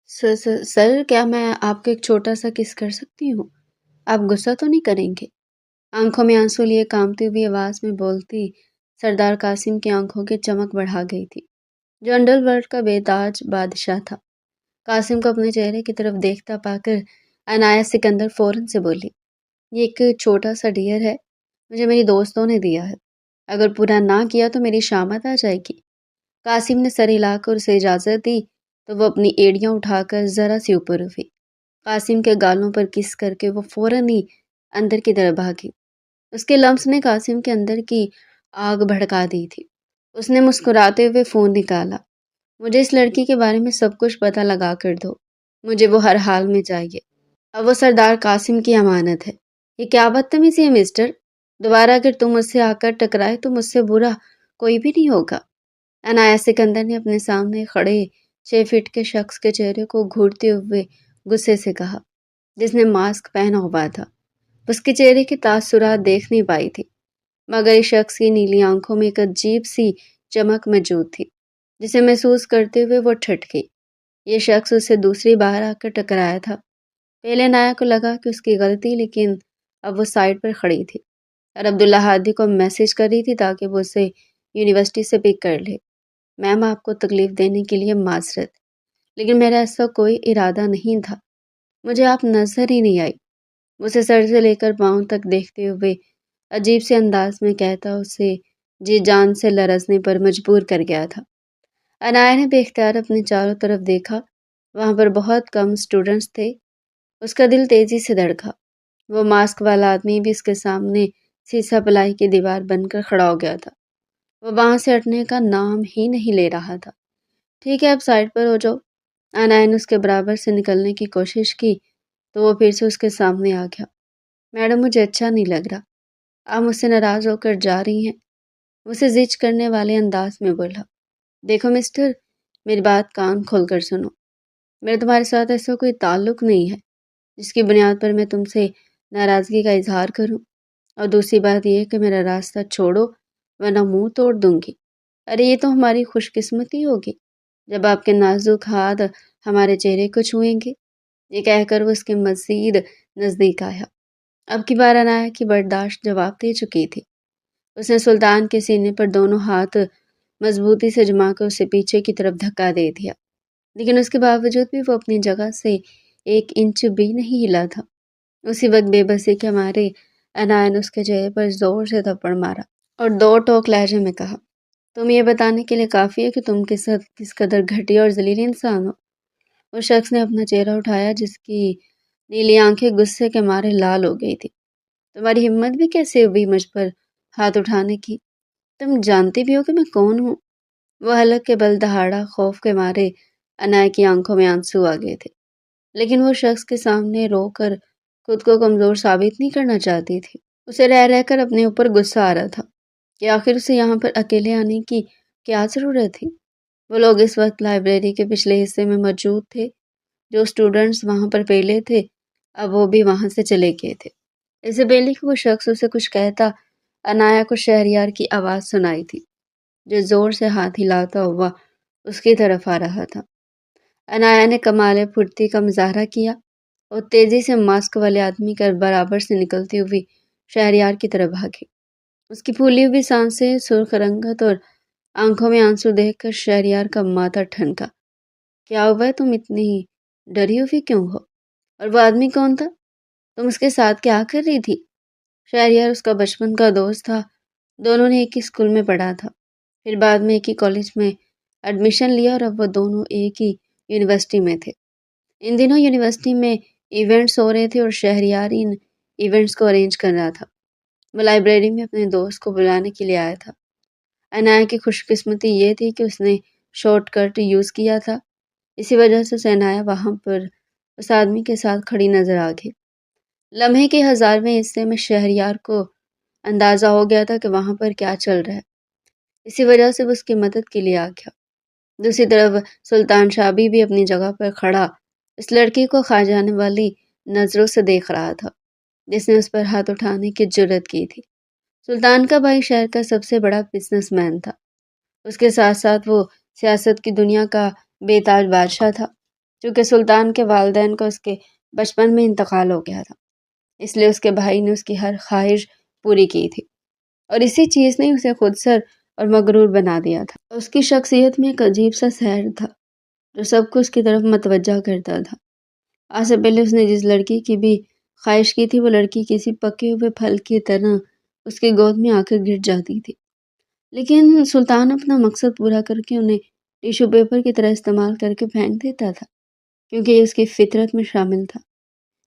سر کیا میں آپ کو ایک چھوٹا سا کس کر سکتی ہوں؟ آپ غصہ تو نہیں کریں گے؟ آنکھوں میں آنسو لیے کانپتی ہوئی آواز میں بولتی سردار قاسم کی آنکھوں کی چمک بڑھا گئی تھی، جو انڈر ورلڈ کا بے تاج بادشاہ تھا۔ قاسم کو اپنے چہرے کی طرف دیکھتا پا کر عنایت سکندر فوراً سے بولی، یہ ایک چھوٹا سا ڈیئر ہے، مجھے میری دوستوں نے دیا ہے، اگر پورا نہ کیا تو میری شامت آ جائے گی۔ قاسم نے سر ہلا کر اسے اجازت دی تو وہ اپنی ایڑیاں اٹھا کر ذرا سی اوپر ہوئی۔ قاسم کے گالوں پر کس کر کے وہ فوراً ہی اندر کی طرف بھاگی۔ اس کے لمس نے قاسم کے اندر کی آگ بھڑکا دی تھی۔ اس نے مسکراتے ہوئے فون نکالا، مجھے اس لڑکی کے بارے میں سب کچھ پتہ لگا کر دو، مجھے وہ ہر حال میں چاہیے۔ اب وہ سردار قاسم کی امانت ہے۔ یہ کیا بدتمیزی ہے مسٹر؟ دوبارہ اگر تم مجھ سے آ کر ٹکرائے تو مجھ سے برا کوئی بھی نہیں ہوگا۔ عنایت سکندر نے اپنے سامنے کھڑے 6 فٹ کے شخص کے چہرے کو گھورتے ہوئے غصے سے کہا، جس نے ماسک پہنا ہوا تھا۔ اس کے چہرے کے تاثرات دیکھ نہیں پائی تھی، مگر اس شخص کی نیلی آنکھوں میں ایک عجیب سی چمک موجود تھی، جسے محسوس کرتے ہوئے وہ ٹھٹ گئی۔ یہ شخص اسے دوسری بار آ کر ٹکرایا تھا۔ پہلے عنایت کو لگا کہ اس کی غلطی، لیکن اب وہ سائڈ پر کھڑی تھی اور عبداللہ ہادی کو میسج کر رہی تھی تاکہ وہ اسے یونیورسٹی سے پک کر لے۔ میم، آپ کو تکلیف دینے کے لیے معذرت، لیکن میرا ایسا کوئی ارادہ نہیں تھا، مجھے آپ نظر ہی نہیں آئی۔ اسے سر سے لے کر پاؤں تک دیکھتے ہوئے عجیب سے انداز میں کہتا اسے جی جان سے لرزنے پر مجبور کر گیا تھا۔ عنایت نے بے اختیار اپنے چاروں طرف دیکھا، وہاں پر بہت کم اسٹوڈنٹس تھے۔ اس کا دل تیزی سے دھڑکا۔ وہ ماسک والا آدمی بھی اس کے سامنے سیسا پلائی کی دیوار بن کر کھڑا ہو گیا تھا۔ وہ وہاں سے ہٹنے کا نام ہی نہیں لے رہا تھا۔ ٹھیک ہے، اب سائڈ پر ہو جاؤ۔ عنایت نے اس کے برابر سے نکلنے کی کوشش کی تو وہ پھر سے اس کے سامنے آ گیا۔ میڈم، مجھے اچھا نہیں لگ رہا، آپ مجھ سے ناراض ہو کر جا رہی ہیں؟ اسے زج کرنے والے انداز میں بولا۔ دیکھو مسٹر، میری بات کان کھول کر سنو، میرا تمہارے ساتھ ایسا کوئی تعلق نہیں ہے جس کی بنیاد پر میں تم سے ناراضگی کا اظہار کروں، اور دوسری بات یہ کہ میرا راستہ چھوڑو ورنہ منہ توڑ دوں گی۔ ارے یہ تو ہماری خوش قسمتی ہوگی جب آپ کے نازک ہاتھ ہمارے چہرے کو چھوئیں گے۔ یہ کہہ کر وہ اس کے مزید نزدیک آیا۔ اب کی بار عنایت کی برداشت جواب دے چکی تھی۔ اس نے سلطان کے سینے پر دونوں ہاتھ مضبوطی سے جما کر اسے پیچھے کی طرف دھکا دے دیا، لیکن اس کے باوجود بھی وہ اپنی جگہ سے 1 انچ بھی نہیں ہلا تھا۔ اسی وقت بے بسی کے مارے عنایت نے اس کے چہرے پر زور سے تھپڑ مارا اور 2 ٹوک لہجے میں کہا، تم یہ بتانے کے لیے کافی ہے کہ تم کس قدر گھٹیا اور ذلیل انسان ہو۔ اس شخص نے اپنا چہرہ اٹھایا جس کی نیلی آنکھیں غصے کے مارے لال ہو گئی تھی۔ تمہاری ہمت بھی کیسے ہوئی مجھ پر ہاتھ اٹھانے کی؟ تم جانتی بھی ہو کہ میں کون ہوں؟ وہ حلق کے بل دہاڑا خوف کے مارے عنایت کی آنکھوں میں آنسو آ گئے تھے، لیکن وہ شخص کے سامنے رو کر خود کو کمزور ثابت نہیں کرنا چاہتی تھی۔ اسے رہ رہ کر اپنے اوپر غصہ آ رہا تھا کہ آخر اسے یہاں پر اکیلے آنے کی کیا ضرورت تھی۔ وہ لوگ اس وقت لائبریری کے پچھلے حصے میں موجود تھے، جو اسٹوڈنٹس وہاں پر پہلے تھے اب وہ بھی وہاں سے چلے گئے تھے۔ اس سے پہلے کہ وہ شخص اسے کچھ کہتا، عنایت کو شہریار کی آواز سنائی تھی، جو زور سے ہاتھ ہلاتا ہوا اس کی طرف آ رہا تھا۔ عنایت نے کمال پھرتی کا مظاہرہ کیا اور تیزی سے ماسک والے آدمی کے برابر سے نکلتی ہوئی شہریار کی طرف بھاگی۔ اس کی پھولی ہوئی سانسیں، سرخ رنگت اور آنکھوں میں آنسو دیکھ کر شہریار کا ماتھا ٹھنکا۔ کیا ہوا ہے؟ تم اتنی ڈری ہوئی کیوں ہو؟ اور وہ آدمی کون تھا؟ تم اس کے ساتھ کیا کر رہی تھی؟ شہریار اس کا بچپن کا دوست تھا، دونوں نے ایک ہی اسکول میں پڑھا تھا، پھر بعد میں ایک ہی کالج میں ایڈمیشن لیا اور اب وہ دونوں ایک ہی یونیورسٹی میں تھے۔ ان دنوں یونیورسٹی میں ایونٹس ہو رہے تھے اور شہریار ان ایونٹس کو ارینج کر رہا تھا۔ وہ لائبریری میں اپنے دوست کو بلانے کے لیے آیا تھا۔ عنایت کی خوش قسمتی یہ تھی کہ اس نے شارٹ کٹ یوز کیا تھا، اسی وجہ سے عنایت وہاں پر اس آدمی کے ساتھ کھڑی نظر آ گئی۔ لمحے کے 1000ویں حصے میں شہریار کو اندازہ ہو گیا تھا کہ وہاں پر کیا چل رہا ہے، اسی وجہ سے وہ اس کی مدد کے لیے آ گیا۔ دوسری طرف سلطان شابی بھی اپنی جگہ پر کھڑا اس لڑکی کو کھا جانے والی نظروں سے دیکھ رہا تھا جس نے اس پر ہاتھ اٹھانے کی جرت کی تھی۔ سلطان کا بھائی شہر کا سب سے بڑا بزنس مین تھا، اس کے ساتھ ساتھ وہ سیاست کی دنیا کا بے تاج بادشاہ تھا۔ چونکہ سلطان کے والدین کو اس کے بچپن میں انتقال ہو گیا تھا، اس لیے اس کے بھائی نے اس کی ہر خواہش پوری کی تھی، اور اسی چیز نے اسے خود سر اور مغرور بنا دیا تھا۔ اس کی شخصیت میں ایک عجیب سا سحر تھا جو سب کو اس کی طرف متوجہ کرتا تھا۔ آج سے پہلے اس نے جس لڑکی کی بھی خواہش کی تھی، وہ لڑکی کسی پکے ہوئے پھل کی طرح اس کی گود میں آ کر گر جاتی تھی، لیکن سلطان اپنا مقصد پورا کر کے انہیں ٹیشو پیپر کی طرح استعمال کر کے پھینک دیتا تھا، کیونکہ یہ اس کی فطرت میں شامل تھا۔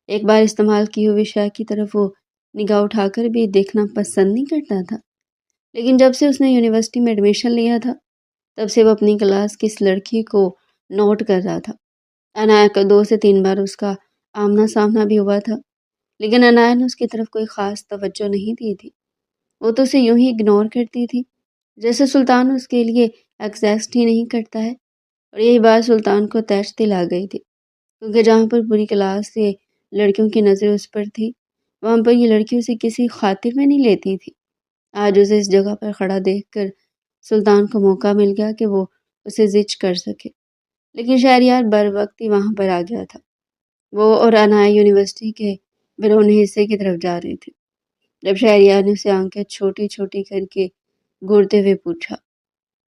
ایک بار استعمال کی ہوئی شے کی طرف وہ نگاہ اٹھا کر بھی دیکھنا پسند نہیں کرتا تھا، لیکن جب سے اس نے یونیورسٹی میں ایڈمیشن لیا تھا، تب سے وہ اپنی کلاس کی اس لڑکی کو نوٹ کر رہا تھا۔ عنایا کا 2 سے 3 بار اس کا آمنا سامنا بھی ہوا تھا، لیکن عنایا نے اس کی طرف کوئی خاص توجہ نہیں دی تھی۔ وہ تو اسے یوں ہی اگنور کرتی تھی جیسے سلطان اس کے لیے ایگزسٹ ہی نہیں کرتا ہے، اور یہی بات سلطان کو تیش دلا گئی تھی، کیونکہ جہاں پر پوری کلاس سے لڑکیوں کی نظر اس پر تھی، وہاں پر یہ لڑکی اسے کسی خاطر میں نہیں لیتی تھی۔ آج اسے اس جگہ پر کھڑا دیکھ کر سلطان کو موقع مل گیا کہ وہ اسے زچ کر سکے، لیکن شہریار بر وقت ہی وہاں پر آ گیا تھا۔ وہ اور عنایا یونیورسٹی کے بیرونی حصے کی طرف جا رہے تھے، جب شہریار نے اسے آنکھیں چھوٹی چھوٹی کر کے گھورتے ہوئے پوچھا،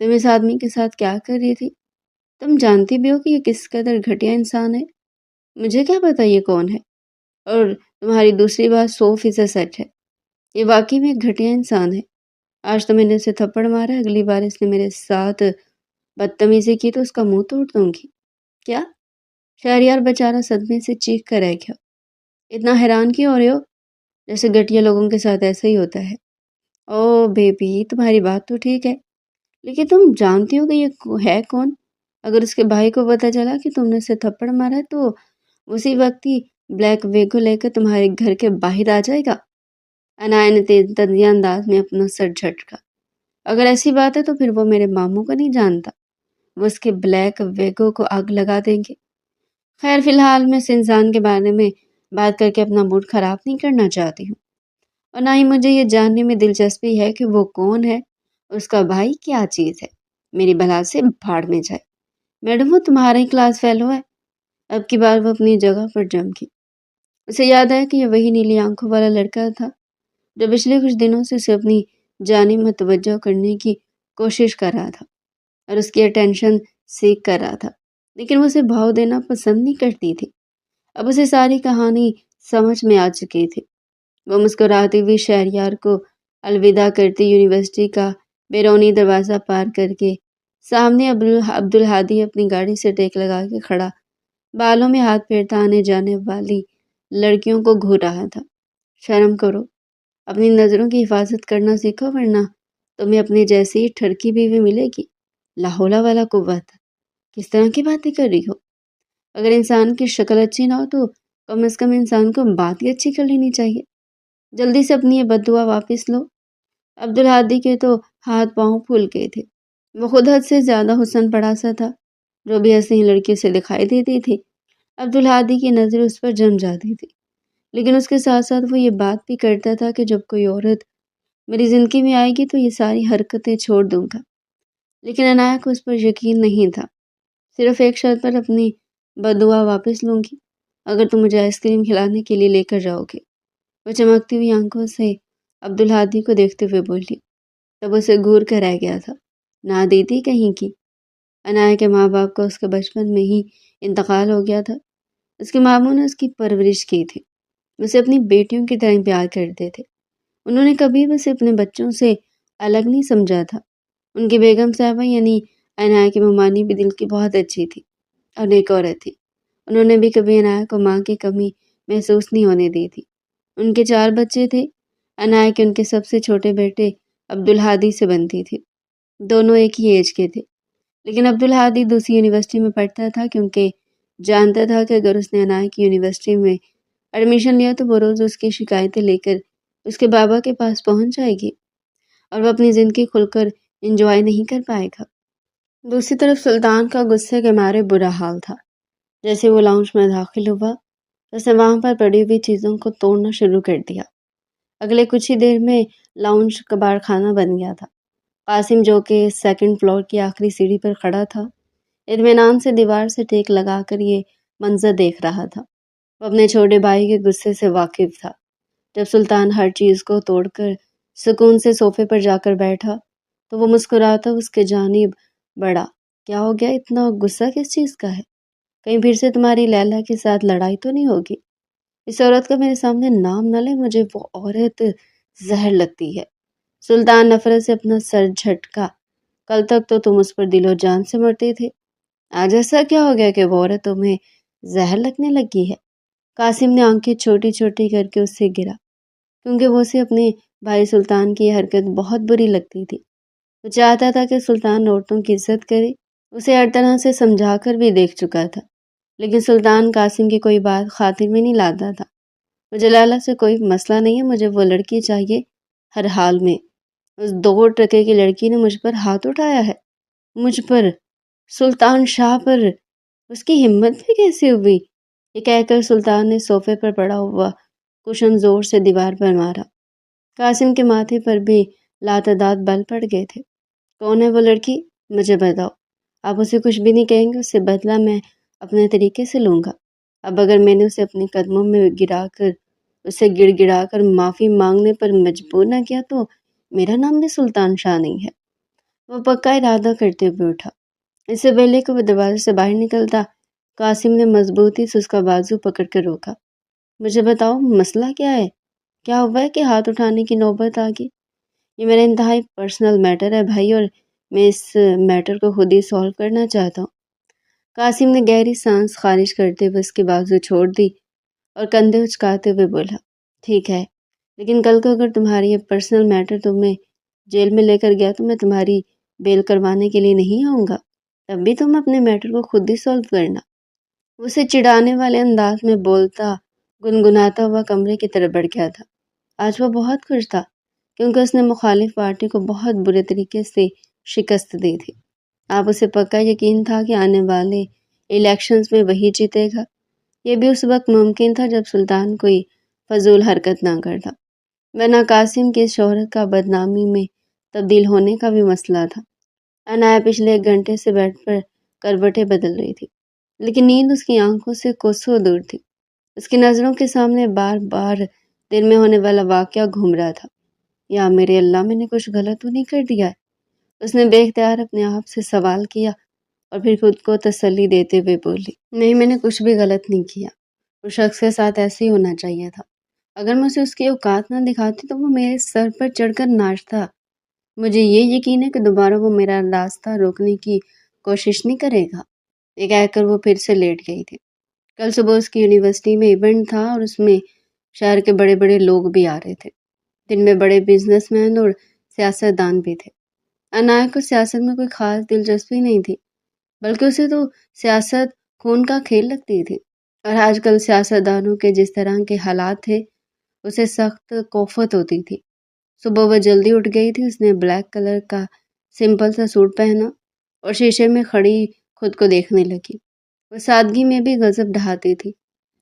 تم اس آدمی کے ساتھ کیا کر رہی تھی؟ تم جانتی بھی ہو کہ یہ کس قدر گھٹیا انسان ہے؟ مجھے کیا پتا یہ کون ہے، اور تمہاری دوسری بات 100% سچ ہے، یہ واقعی میں ایک گھٹیا انسان ہے۔ آج تو میں نے اسے تھپڑ مارا، اگلی بار اس نے میرے ساتھ بدتمیزی کی تو اس کا منہ توڑ دوں گی۔ کیا؟ شہریار بیچارہ صدمے سے چیخ کر رہ گیا۔ اتنا حیران کیوں ہو رہے ہو؟ جیسے گھٹیا لوگوں کے ساتھ ایسا ہی ہوتا ہے۔ او بیبی، تمہاری بات تو ٹھیک ہے، لیکن تم جانتی ہو کہ یہ ہے کون؟ اگر اس کے بھائی کو پتہ چلا کہ تم نے اسے تھپڑ مارا ہے تو اسی وقت ہی بلیک ویگو لے کر تمہارے گھر کے باہر آ جائے گا۔ عنایا نے تیزی انداز میں اپنا سر جھٹکا۔ اگر ایسی بات ہے تو پھر وہ میرے ماموں کو نہیں جانتا، وہ اس کے بلیک ویگو کو آگ لگا دیں گے۔ خیر، فی الحال میں اس انسان کے بارے میں بات کر کے اپنا موڈ خراب نہیں کرنا چاہتی ہوں، اور نہ ہی مجھے یہ جاننے میں دلچسپی ہے کہ وہ کون ہے، اس کا بھائی کیا چیز ہے۔ میری بلا سے بھاڑ میں جائے۔ میڈم، وہ تمہارا ہی کلاس فیلو ہے۔ اب کی بار وہ اپنی جگہ پر جم گئی۔ اسے یاد آیا کہ یہ وہی نیلی آنکھوں والا لڑکا تھا جو پچھلے کچھ دنوں سے اسے اپنی جانب متوجہ کرنے کی کوشش کر رہا تھا اور اس کی اٹینشن سیکھ کر رہا تھا، لیکن وہ اسے بھاؤ دینا پسند نہیں کرتی تھی۔ اب اسے ساری کہانی سمجھ میں آ چکی تھی۔ وہ مسکراتی ہوئی شہریار کو الوداع کرتی یونیورسٹی کا بیرونی دروازہ پار کر کے سامنے عبدالہادی اپنی گاڑی سے ٹیک لگا کے کھڑا بالوں میں ہاتھ پھیرتا آنے جانے والی لڑکیوں کو گھور رہا تھا۔ شرم کرو، اپنی نظروں کی حفاظت کرنا سیکھو، ورنہ تمہیں اپنے جیسی ہی ٹھڑکی بیوی ملے گی۔ لا حول ولا قوت، کس طرح کی باتیں کر رہی ہو؟ اگر انسان کی شکل اچھی نہ ہو تو کم از کم انسان کو بات ہی اچھی کر لینی چاہیے۔ جلدی سے اپنی یہ بد دعا واپس لو۔ عبدالہادی کے تو ہاتھ پاؤں پھول گئے تھے۔ وہ خود حد سے زیادہ حسن پڑا سا تھا، جو بھی حسین لڑکی سے دکھائی دیتی تھی عبدالہادی کی نظر اس پر جم جاتی تھی، لیکن اس کے ساتھ ساتھ وہ یہ بات بھی کرتا تھا کہ جب کوئی عورت میری زندگی میں آئے گی تو یہ ساری حرکتیں چھوڑ دوں گا۔ لیکن عنایا کو اس پر یقین نہیں تھا۔ صرف ایک شرط پر اپنی بد دعا واپس لوں گی، اگر تم مجھے آئس کریم کھلانے کے لیے لے کر جاؤ گے۔ وہ چمکتی ہوئی آنکھوں سے عبدالہادی کو دیکھتے ہوئے بولی۔ تب اسے گھور کر رہ گیا تھا۔ نادیدی کہیں کی۔ عنایا کے ماں باپ کا اس کے بچپن میں ہی انتقال ہو گیا تھا۔ اس کے ماموں نے اس کی پرورش کی تھی، اسے اپنی بیٹیوں کی طرح پیار کرتے تھے۔ انہوں نے کبھی بھی اسے اپنے بچوں سے الگ نہیں سمجھا تھا۔ ان کی بیگم صاحبہ یعنی عنایا کی ممانی بھی دل کی بہت اچھی تھی اور نیک عورت تھی۔ انہوں نے بھی کبھی عنایا کو ماں کی کمی محسوس نہیں ہونے دی تھی۔ ان کے 4 بچے تھے۔ عنایا کے ان کے سب سے چھوٹے بیٹے عبدالہادی سے بنتی تھی۔ دونوں ایک ہی ایج کے تھے، لیکن عبدالہادی دوسری یونیورسٹی میں پڑھتا تھا کیونکہ جانتا تھا کہ اگر اس نے عنایا کی یونیورسٹی میں ایڈمیشن لیا تو وہ روز اس کی شکایتیں لے کر اس کے بابا کے پاس پہنچ جائے گی اور وہ اپنی زندگی کھل کر انجوائے نہیں کر پائے گا۔ دوسری طرف سلطان کا غصے کے مارے برا حال تھا۔ جیسے وہ لاؤنج میں داخل ہوا، اس نے وہاں پر پڑی ہوئی چیزوں کو توڑنا شروع کر دیا۔ اگلے کچھ ہی دیر میں لاؤنج کباڑ خانہ بن گیا تھا۔ قاسم، جو کہ 2nd فلور کی آخری سیڑھی پر کھڑا تھا، اطمینان سے دیوار سے ٹیک لگا کر یہ منظر دیکھ رہا تھا۔ وہ اپنے چھوٹے بھائی کے غصے سے واقف تھا۔ جب سلطان ہر چیز کو توڑ کر سکون سے صوفے پر جا کر بیٹھا تو وہ مسکراتا اس کے جانب بڑھا۔ کیا ہو گیا؟ اتنا غصہ کس چیز کا ہے؟ کہیں پھر سے تمہاری لیلا کے ساتھ لڑائی تو نہیں ہوگی؟ اس عورت کا میرے سامنے نام نہ لے، مجھے وہ عورت زہر لگتی ہے۔ سلطان نفرت سے اپنا سر جھٹکا۔ کل تک تو تم اس پر دل و جان سے مرتے تھے، آج ایسا کیا ہو گیا کہ وہ عورت تمہیں زہر لگنے لگی ہے؟ قاسم نے آنکھیں چھوٹی چھوٹی کر کے اس سے گرا، کیونکہ وہ اسے اپنے بھائی سلطان کی یہ حرکت بہت بری لگتی تھی۔ وہ چاہتا تھا کہ سلطان عورتوں کی عزت کرے، اسے ہر طرح سے سمجھا کر بھی دیکھ چکا تھا، لیکن سلطان قاسم کی کوئی بات خاطر میں نہیں لاتا تھا۔ مجھے لیلا سے کوئی مسئلہ نہیں ہے، مجھے وہ لڑکی چاہیے ہر حال میں۔ اس 2 ٹکے کی لڑکی نے مجھ پر ہاتھ اٹھایا ہے، مجھ پر، سلطان شاہ پر، اس کی ہمت بھی کیسے ہوئی؟ یہ کہہ کر سلطان نے صوفے پر پڑا ہوا کشن زور سے دیوار پر مارا۔ قاسم کے ماتھے پر بھی لاتعداد بل پڑ گئے تھے۔ کون ہے وہ لڑکی؟ مجھے بتاؤ۔ آپ اسے کچھ بھی نہیں کہیں گے، اس سے بدلہ میں اپنے طریقے سے لوں گا۔ اب اگر میں نے اسے اپنے قدموں میں گرا کر، اسے گڑ گڑا کر معافی مانگنے پر مجبور نہ کیا تو میرا نام بھی سلطان شاہ نہیں ہے۔ وہ پکا ارادہ کرتے ہوئے اٹھا۔ اس سے پہلے کہ وہ دروازے سے باہر نکلتا، قاسم نے مضبوطی سے اس کا بازو پکڑ کر روکا۔ مجھے بتاؤ، مسئلہ کیا ہے؟ کیا ہوا ہے کہ ہاتھ اٹھانے کی نوبت آ گئی؟ یہ میرا انتہائی پرسنل میٹر ہے بھائی، اور میں اس میٹر کو خود ہی سالو کرنا چاہتا ہوں۔ قاسم نے گہری سانس خارج کرتے ہوئے اس کے بازو چھوڑ دی اور کندھے اچکاتے ہوئے بولا، ٹھیک ہے، لیکن کل کو اگر تمہاری یہ پرسنل میٹر تمہیں جیل میں لے کر گیا تو میں تمہاری بیل کروانے کے لیے نہیں آؤں گا، تب بھی تم اپنے میٹر کو خود ہی سالو کرنا۔ اسے چڑھانے والے انداز میں بولتا گنگناتا ہوا کمرے کی طرف بڑھ گیا تھا۔ آج وہ بہت خوش تھا کیونکہ اس نے مخالف پارٹی کو بہت برے طریقے سے شکست دی تھی۔ آپ اسے پکا یقین تھا کہ آنے والے الیکشنز میں وہی جیتے گا۔ یہ بھی اس وقت ممکن تھا جب سلطان کوئی فضول حرکت نہ کرتا، ورنہ قاسم کی شہرت کا بدنامی میں تبدیل ہونے کا بھی مسئلہ تھا۔ عنایا پچھلے 1 گھنٹے سے بیڈ پر کروٹیں بدل رہی تھی، لیکن نیند اس کی آنکھوں سے کوسوں دور تھی۔ اس کی نظروں کے سامنے بار بار دن میں ہونے والا واقعہ گھوم رہا تھا۔ یا میرے اللہ، میں نے کچھ غلط تو نہیں کر دیا ہے؟ اس نے بے اختیار اپنے آپ سے سوال کیا اور پھر خود کو تسلی دیتے ہوئے بولی، نہیں، میں نے کچھ بھی غلط نہیں کیا۔ اس شخص کے ساتھ ایسے ہی ہونا چاہیے تھا۔ اگر میں اسے اس کی اوقات نہ دکھاتی تو وہ میرے سر پر چڑھ کر ناچتا۔ مجھے یہ یقین ہے کہ دوبارہ وہ میرا راستہ روکنے کی کوشش نہیں کرے گا۔ یہ کہہ کر وہ پھر سے لیٹ گئی تھی۔ کل صبح اس کی یونیورسٹی میں ایونٹ تھا اور اس میں شہر کے بڑے بڑے لوگ بھی آ رہے تھے، جن میں بڑے بزنس مین اور سیاست دان بھی تھے۔ عنایا کو سیاست میں کوئی خاص دلچسپی نہیں تھی، بلکہ اسے تو سیاست خون کا کھیل لگتی تھی، اور آج کل سیاست دانوں کے جس طرح کے حالات تھے اسے سخت کوفت ہوتی تھی۔ صبح وہ جلدی اٹھ گئی تھی۔ اس نے بلیک کلر کا سمپل سا سوٹ پہنا اور شیشے میں کھڑی خود کو دیکھنے لگی۔ وہ سادگی میں بھی غضب ڈھاتی تھی،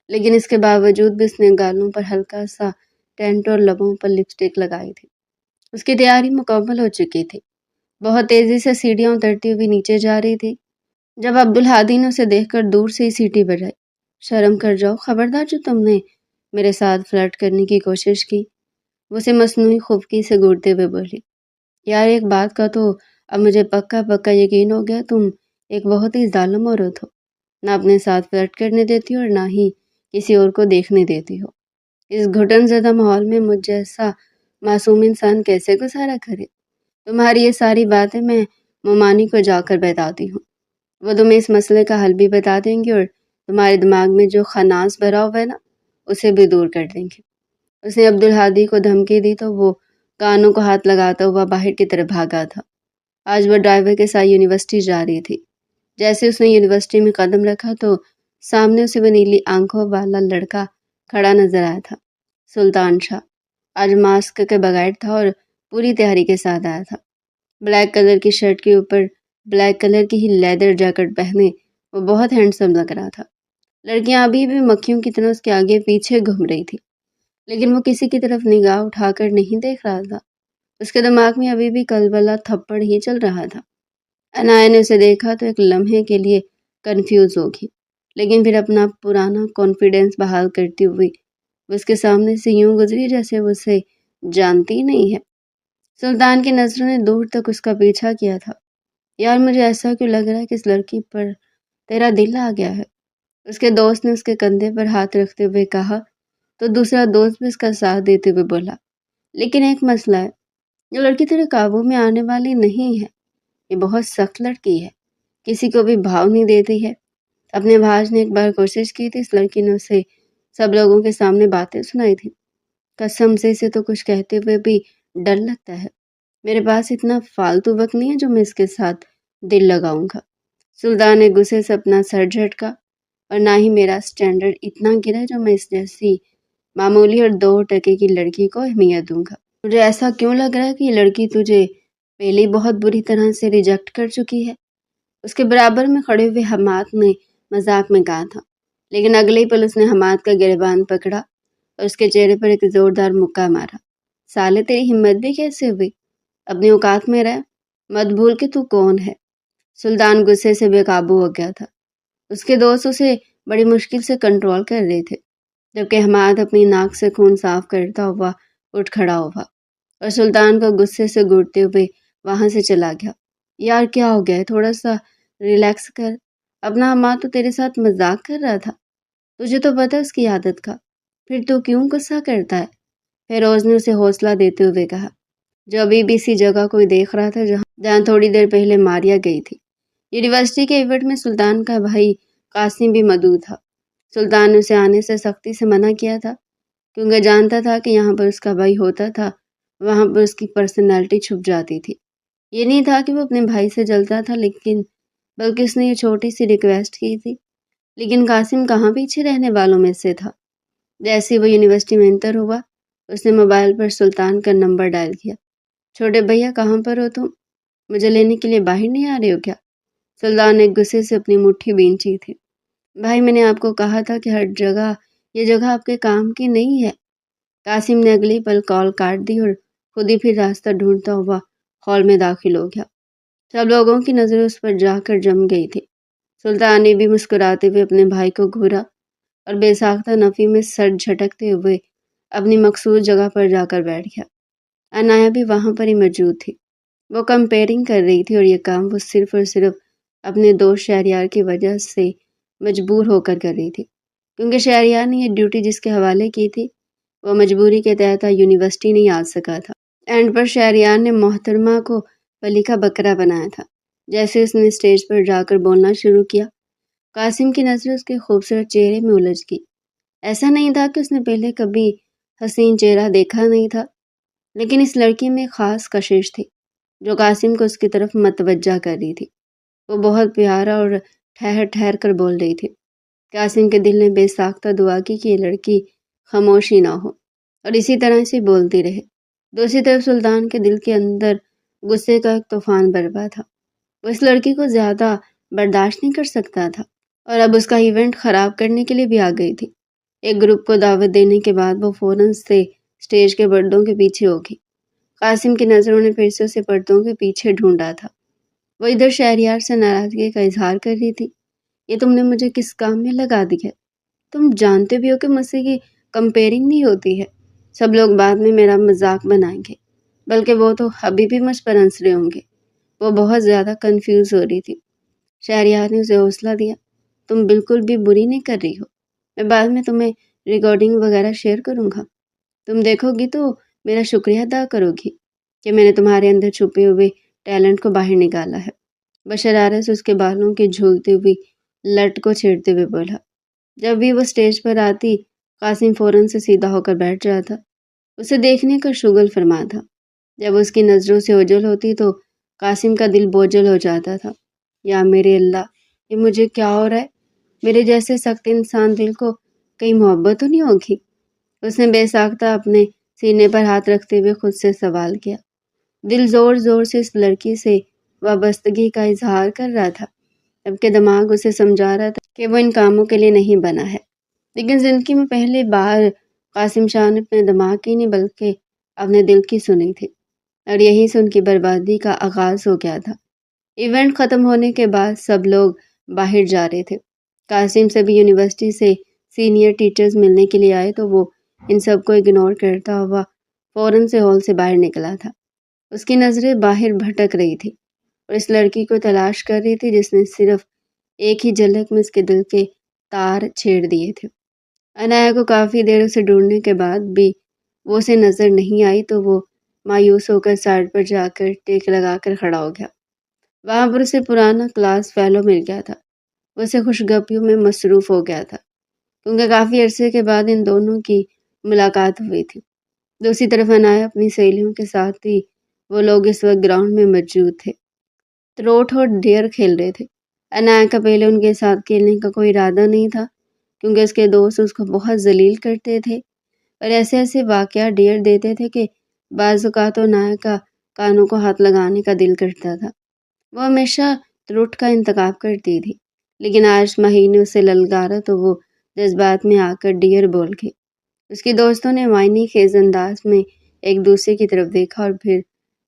لیکن اس کے باوجود بھی اس نے گالوں پر ہلکا سا ٹینٹ اور لبوں پر لپسٹک لگائی تھی۔ اس کی تیاری مکمل ہو چکی تھی، بہت تیزی سے سیڑھیاں اترتی ہوئی نیچے جا رہی تھی جب عبدالہادی نے اسے دیکھ کر دور سے ہی سیٹی بجائی۔ شرم کر جاؤ، خبردار جو تم نے میرے ساتھ فلرٹ کرنے کی کوشش کی، وہ اسے مصنوعی خفگی سے گھورتے ہوئے بولی۔ یار، ایک بات کا تو اب مجھے پکا پکا یقین ہو گیا، تم ایک بہت ہی ظالم عورت ہو، نہ اپنے ساتھ فلرٹ کرنے دیتی ہو اور نہ ہی کسی اور کو دیکھنے دیتی ہو۔ اس گھٹن زدہ ماحول میں مجھ جیسا معصوم انسان کیسے گزارا کرے؟ تمہاری یہ ساری باتیں میں ممانی کو جا کر بتاتی ہوں، وہ تمہیں اس مسئلے کا حل بھی بتا دیں گے اور تمہارے دماغ میں جو خناس بھرا ہوا ہے نا، اسے بھی دور کر دیں گے۔ اس نے عبدالہادی کو دھمکی دی تو وہ کانوں کو ہاتھ لگاتا ہوا باہر کی طرف بھاگا تھا۔ آج وہ ڈرائیور کے ساتھ یونیورسٹی جا رہی تھی۔ جیسے اس نے یونیورسٹی میں قدم رکھا تو سامنے اسے وہ نیلی آنکھوں والا لڑکا کھڑا نظر آیا تھا۔ سلطان شاہ آج ماسک کے بغیر تھا اور پوری تیاری کے ساتھ آیا تھا۔ بلیک کلر کی شرٹ کے اوپر بلیک کلر کی ہی لیدر جیکٹ پہنے وہ بہت ہینڈسم لگ رہا تھا۔ لڑکیاں ابھی بھی مکھیوں کی طرح اس کے آگے پیچھے گھوم رہی تھی، لیکن وہ کسی کی طرف نگاہ اٹھا کر نہیں دیکھ رہا تھا۔ اس کے دماغ میں ابھی بھی کل والا تھپڑ ہی چل رہا تھا۔ عنایا نے اسے دیکھا تو ایک لمحے کے لیے کنفیوز ہوگی، لیکن پھر اپنا پرانا کانفیڈنس بحال کرتی ہوئی وہ اس کے سامنے سے یوں گزری جیسے وہ اسے جانتی ہی نہیں ہے۔ سلطان کی نظروں نے دور تک اس کا پیچھا کیا تھا۔ یار مجھے ایسا کیوں لگ رہا ہے کہ اس لڑکی پر تیرا دل آ گیا ہے؟ اس کے دوست نے اس کے کندھے پر ہاتھ رکھتے ہوئے کہا تو دوسرا دوست بھی اس کا ساتھ دیتے ہوئے بولا، لیکن ایک مسئلہ ہے، یہ لڑکی تیرے قابو میں آنے والی نہیں ہے، یہ بہت سخت لڑکی ہے، کسی کو بھی بھاؤ نہیں دیتی ہے۔ اپنے بھاج نے ایک بار کوشش کی تھی، اس لڑکی نے اسے سب لوگوں کے سامنے باتیں سنائی تھی۔ قسم سے اسے تو کچھ کہتے ہوئے بھی ڈر لگتا ہے۔ میرے پاس اتنا فالتو وقت نہیں ہے جو میں اس کے ساتھ دل لگاؤں گا۔ سلطان نے غصے سے اپنا سر جھٹکا، اور نہ ہی میرا سٹینڈرڈ اتنا گرا جو میں اس جیسی معمولی اور 2 ٹکے کی لڑکی کو اہمیت دوں گا۔ مجھے ایسا کیوں لگ رہا ہے کہ یہ لڑکی تجھے پہلے ہی بہت بری طرح سے ریجیکٹ کر چکی ہے؟ اس کے برابر میں کھڑے ہوئے حماد نے مذاق میں کہا تھا، لیکن اگلے ہی پل اس نے حماد کا گریبان پکڑا اور اس کے چہرے پر ایک زوردار مکہ مارا۔ سالے تیری ہمت بھی کیسے ہوئی؟ اپنی اوقات میں رہ، مت بھول کہ تو کون ہے۔ سلطان غصے سے بے قابو ہو گیا تھا۔ اس کے دوست اسے بڑی مشکل سے کنٹرول کر رہے تھے، جبکہ حماد اپنی ناک سے خون صاف کرتا ہوا اٹھ کھڑا ہوا اور سلطان کو غصے سے گھورتے ہوئے وہاں سے چلا گیا۔ یار کیا ہو گیا ہے؟ تھوڑا سا ریلیکس کر، اپنا حماد تو تیرے ساتھ مذاق کر رہا تھا، تجھے تو پتہ اس کی عادت کا، پھر تو کیوں غصہ کرتا ہے؟ فیروز نے اسے حوصلہ دیتے ہوئے کہا، جو ابھی بھی اسی جگہ کوئی دیکھ رہا تھا جہاں تھوڑی دیر پہلے ماریا گئی تھی۔ یونیورسٹی کے ایونٹ میں سلطان کا بھائی قاسم بھی موجود تھا۔ سلطان نے اسے آنے سے سختی سے منع کیا تھا، کیونکہ جانتا تھا کہ یہاں پر اس کا بھائی ہوتا تھا وہاں پر اس کی پرسنالٹی چھپ جاتی تھی۔ یہ نہیں تھا کہ وہ اپنے بھائی سے جلتا تھا، لیکن بلکہ اس نے یہ چھوٹی سی ریکویسٹ کی تھی۔ لیکن قاسم کہاں پیچھے رہنے والوں میں سے تھا۔ جیسے وہ یونیورسٹی میں انٹر ہوا، اس نے موبائل پر سلطان کا نمبر ڈائل کیا۔ چھوٹے بھیا کہاں پر ہو تم؟ مجھے لینے کے لیے باہر نہیں آ رہے ہو کیا؟ سلطان نے غصے سے اپنی مٹھی بھینچی تھی۔ بھائی میں نے آپ کو کہا تھا کہ یہ جگہ آپ کے کام کی نہیں ہے۔ قاسم نے اگلی پل کال کاٹ دی اور خود ہی پھر راستہ ڈھونڈتا ہوا ہال میں داخل ہو گیا۔ سب لوگوں کی نظریں اس پر جا کر جم گئی تھی۔ سلطان نے بھی مسکراتے ہوئے اپنے بھائی کو گھورا اور بے ساختہ نفی میں سر جھٹکتے ہوئے اپنی مخصوص جگہ پر جا کر بیٹھ گیا۔ عنایا بھی وہاں پر ہی موجود تھی۔ وہ کمپیئرنگ کر رہی تھی اور یہ کام وہ صرف اور صرف اپنے دوست شہریار کی وجہ سے مجبور ہو کر رہی تھی، کیونکہ شہریار نے یہ ڈیوٹی جس کے حوالے کی تھی وہ مجبوری کے تحت یونیورسٹی نہیں آ سکا تھا۔ اینڈ پر شہریار نے محترمہ کو پلی کا بکرا بنایا تھا۔ جیسے اس نے اسٹیج پر جا کر بولنا شروع کیا، قاسم کی نظر اس کے خوبصورت چہرے میں الجھ گئی۔ ایسا نہیں تھا کہ اس نے پہلے کبھی حسین چہرہ دیکھا نہیں تھا، لیکن اس لڑکی میں خاص کشش تھی جو قاسم کو اس کی طرف متوجہ کر رہی تھی۔ وہ بہت پیارا اور ٹھہر ٹھہر کر بول رہی تھی۔ قاسم کے دل نے بے ساختہ دعا کی کہ یہ لڑکی خاموشی نہ ہو اور اسی طرح سے بولتی رہے۔ دوسری طرف سلطان کے دل کے اندر غصے کا ایک طوفان برپا تھا۔ وہ اس لڑکی کو زیادہ برداشت نہیں کر سکتا تھا اور اب اس کا ایونٹ خراب کرنے کے لیے بھی آ گئی تھی۔ ایک گروپ کو دعوت دینے کے بعد وہ فوراً سے اسٹیج کے پردوں کے پیچھے ہو گئی۔ قاسم کی نظروں نے پھر سے اسے پردوں کے پیچھے ڈھونڈا تھا۔ وہ ادھر شہریار سے ناراضگی کا اظہار کر رہی تھی، یہ تم نے مجھے کس کام میں لگا دی ہے؟ تم جانتے بھی ہو کہ مجھ سے کی کمپیئرنگ نہیں ہوتی ہے، سب لوگ بعد میں میرا مذاق بنائیں گے، بلکہ وہ تو ابھی بھی مجھ پر ہنس رہے ہوں گے۔ وہ بہت زیادہ کنفیوز ہو رہی تھی۔ شہریار نے اسے حوصلہ دیا، تم بالکل بھی بری نہیں کر رہی ہو، میں بعد میں تمہیں ریکارڈنگ وغیرہ شیئر کروں گا، تم دیکھو گی تو میرا شکریہ ادا کرو گی کہ میں نے تمہارے اندر چھپے ہوئے ٹیلنٹ کو باہر نکالا ہے۔ وہ شرارت سے اس کے بالوں کی جھولتی ہوئی لٹ کو چھیڑتے ہوئے بولا۔ جب بھی وہ اسٹیج پر آتی قاسم فوراً سے سیدھا ہو کر بیٹھ جاتا، اسے دیکھنے کا شغل فرما تھا۔ جب اس کی نظروں سے اوجھل ہوتی تو قاسم کا دل بوجھل ہو جاتا تھا۔ یا میرے اللہ، یہ مجھے کیا ہو رہا ہے؟ میرے جیسے سخت انسان دل کو کہیں محبت تو نہیں ہوگی؟ اس نے بے ساختہ اپنے سینے پر ہاتھ رکھتے ہوئے خود سے سوال کیا۔ دل زور زور سے اس لڑکی سے وابستگی کا اظہار کر رہا تھا، جبکہ دماغ اسے سمجھا رہا تھا کہ وہ ان کاموں کے لیے نہیں بنا ہے۔ لیکن زندگی میں پہلی بار قاسم شاہ نے اپنے دماغ کی نہیں بلکہ اپنے دل کی سنی تھی، اور یہیں سے ان کی بربادی کا آغاز ہو گیا تھا۔ ایونٹ ختم ہونے کے بعد سب لوگ باہر جا رہے تھے۔ قاسم سے بھی یونیورسٹی سے سینئر ٹیچرز ملنے کے لیے آئے تو وہ ان سب کو اگنور کرتا ہوا فوراً سے ہال سے باہر نکلا تھا۔ اس کی نظریں باہر بھٹک رہی تھی اور اس لڑکی کو تلاش کر رہی تھی جس نے صرف ایک ہی جھلک میں اس کے دل کے تار چھیڑ دیے تھے۔ عنایا کو کافی دیر اسے ڈھونڈنے کے بعد بھی وہ اسے نظر نہیں آئی تو وہ مایوس ہو کر سائڈ پر جا کر ٹیک لگا کر کھڑا ہو گیا۔ وہاں پر اسے پرانا کلاس فیلو مل گیا تھا۔ وہ اسے خوشگپیوں میں مصروف ہو گیا تھا کیونکہ کافی عرصے کے بعد ان دونوں کی ملاقات ہوئی تھی۔ دوسری طرف عنایا اپنی سہیلیوں کے ساتھ تھی۔ وہ لوگ اس وقت گراؤنڈ میں موجود تھے، تروٹ اور ڈیر کھیل رہے تھے۔ عنایا کا پہلے ان کے ساتھ کھیلنے کا کوئی ارادہ نہیں تھا کیونکہ اس کے دوست اس کو بہت ذلیل کرتے تھے اور ایسے ایسے واقعات ڈیر دیتے تھے کہ بعض اوقات عنایا کا کانوں کو ہاتھ لگانے کا دل کرتا تھا۔ وہ ہمیشہ تروٹ کا انتخاب کرتی تھی لیکن آج ماہی نے اسے للکارا تو وہ جذبات میں آ کر ڈیر بول گئی۔ اس کے دوستوں نے معنی خیز انداز میں ایک دوسرے کی طرف دیکھا اور پھر